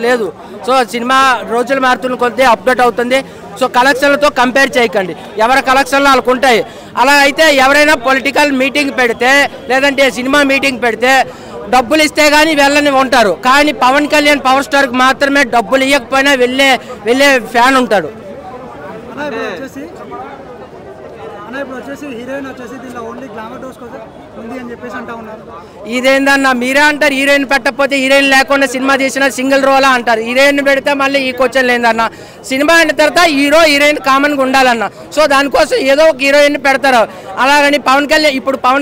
లేదు. So cinema రోజులు మారుతున్న కొద్దీ అప్డేట్ అవుతుంది. సో కలెక్షన్లతో కంపేర్ చేయకండి, ఎవరి కలెక్షన్లు వాళ్ళకు ఉంటాయి. అలా అయితే ఎవరైనా పొలిటికల్ మీటింగ్ పెడితే లేదంటే సినిమా మీటింగ్ పెడితే డబ్బులు ఇస్తే కానీ వెళ్ళని ఉంటారు. కానీ పవన్ కళ్యాణ్ పవర్ స్టార్కి మాత్రమే డబ్బులు ఇవ్వకపోయినా వెళ్ళే ఫ్యాన్ ఉంటాడు. ఇదేందన్నా మీరే అంటారు, హీరోయిన్ పెట్టకపోతే హీరోయిన్ లేకుండా సినిమా తీసిన సింగిల్ రోలా అంటారు. హీరోయిన్ పెడితే మళ్ళీ ఈ క్వశ్చన్ లేదన్న. సినిమా అయిన తర్వాత హీరో హీరోయిన్ కామన్గా ఉండాలన్న. సో దానికోసం ఏదో ఒక హీరోయిన్ పెడతారు. అలాగని పవన్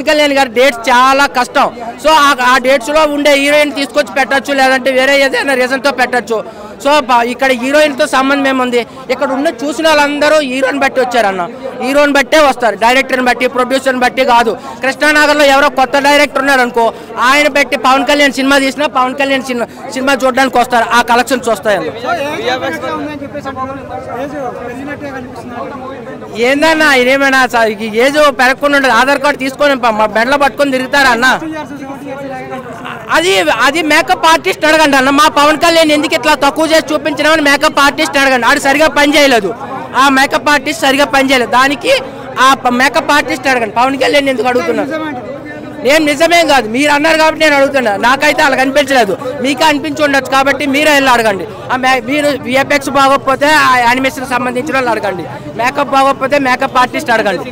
కళ్యాణ్ గారి డేట్స్ చాలా కష్టం. సో ఆ డేట్స్లో ఉండే హీరోయిన్ తీసుకొచ్చి పెట్టచ్చు, లేదంటే వేరే ఏదైనా రీజన్తో పెట్టచ్చు. సో ఇక్కడ హీరోయిన్తో సంబంధం ఏముంది? ఇక్కడ ఉన్న చూసిన వాళ్ళందరూ హీరోయిన్ బట్టి వచ్చారన్న. హీరోయిన్ బట్టే వస్తారు, డైరెక్టర్ని బట్టి ప్రొడ్యూసర్ని బట్టి కాదు. కృష్ణానగర్లో ఎవరో కొత్త డైరెక్టర్ ఉన్నాడు అనుకో, ఆయన బట్టి పవన్ కళ్యాణ్ సినిమా తీసినా పవన్ కళ్యాణ్ సినిమా చూడడానికి వస్తారు, ఆ కలెక్షన్స్ వస్తాయన్న. ఏందన్నా ఇదేమైనా ఏజ్ పెరగకుండా ఉండదు. ఆధార్ కార్డు తీసుకొని బెండ్లో పట్టుకొని తిరుగుతారన్న. అది మేకప్ ఆర్టిస్ట్ అడగండి అన్న. మా పవన్ కళ్యాణ్ ఎందుకు ఇట్లా తక్కువ చేసి చూపించినామని మేకప్ ఆర్టిస్ట్ అడగండి. ఆడు సరిగా పని చేయలేదు, ఆ మేకప్ ఆర్టిస్ట్ సరిగా పని చేయలేదు. దానికి ఆ మేకప్ ఆర్టిస్ట్ అడగండి. పవన్ కళ్యాణ్ ఎందుకు అడుగుతున్నారు? నేను నిజమేం కాదు, మీరు అన్నారు కాబట్టి నేను అడుగుతున్నా. నాకైతే వాళ్ళకి అనిపించలేదు, మీకే అనిపించి ఉండొచ్చు కాబట్టి మీరే వెళ్ళి అడగండి. మీరు విఎఫ్ఎక్స్ బాగోకపోతే ఆ యానిమేషన్ సంబంధించిన వాళ్ళు అడగండి, మేకప్ బాగోకపోతే మేకప్ ఆర్టిస్ట్ అడగండి.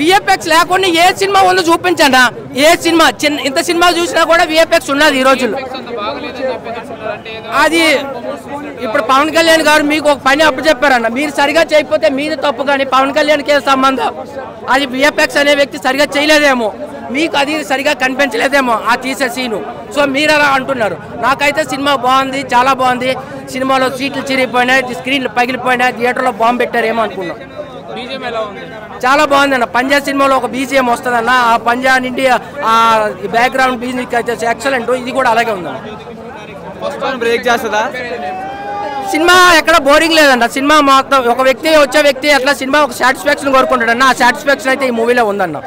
విఎఫ్ఎక్స్ లేకుండా ఏ సినిమా ఉందో చూపించండి. ఏ సినిమా ఇంత సినిమా చూసినా కూడా విఎఫ్ఎక్స్ ఉన్నది ఈ రోజుల్లో. అది ఇప్పుడు పవన్ కళ్యాణ్ గారు మీకు ఒక పని అప్పు చెప్పారన్న, మీరు సరిగా చేయకపోతే మీది తప్పు. కానీ పవన్ కళ్యాణ్కి సంబంధం అది విఎఫ్ఎక్స్ అనే వ్యక్తి సరిగా చేయలేదేమో, మీకు అది సరిగా కనిపించలేదేమో ఆ తీసే సీను. సో మీరు అలా అంటున్నారు. నాకైతే సినిమా బాగుంది, చాలా బాగుంది. సినిమాలో సీట్లు చిరిగిపోయినాయి, స్క్రీన్లు పగిలిపోయినాయి, థియేటర్లో బాంబు పెట్టారేమో అనుకున్నాం. చాలా బాగుంది అన్న. పంజా సినిమాలో ఒక బీజిఎం వస్తుందన్న, ఆ పంజా నుండి ఆ బ్యాక్గ్రౌండ్ మ్యూజిక్ అయితే ఎక్సలెంట్. ఇది కూడా అలాగే ఉందన్న. బ్రేక్ చేస్తుందా సినిమా? ఎక్కడ బోరింగ్ లేదన్న. సినిమా మొత్తం వచ్చే వ్యక్తి అట్లా సినిమా ఒక సాటిస్ఫాక్షన్ కోరుకుంటాడన్న. ఆ సాటిస్ఫాక్షన్ అయితే ఈ మూవీలో ఉందన్న.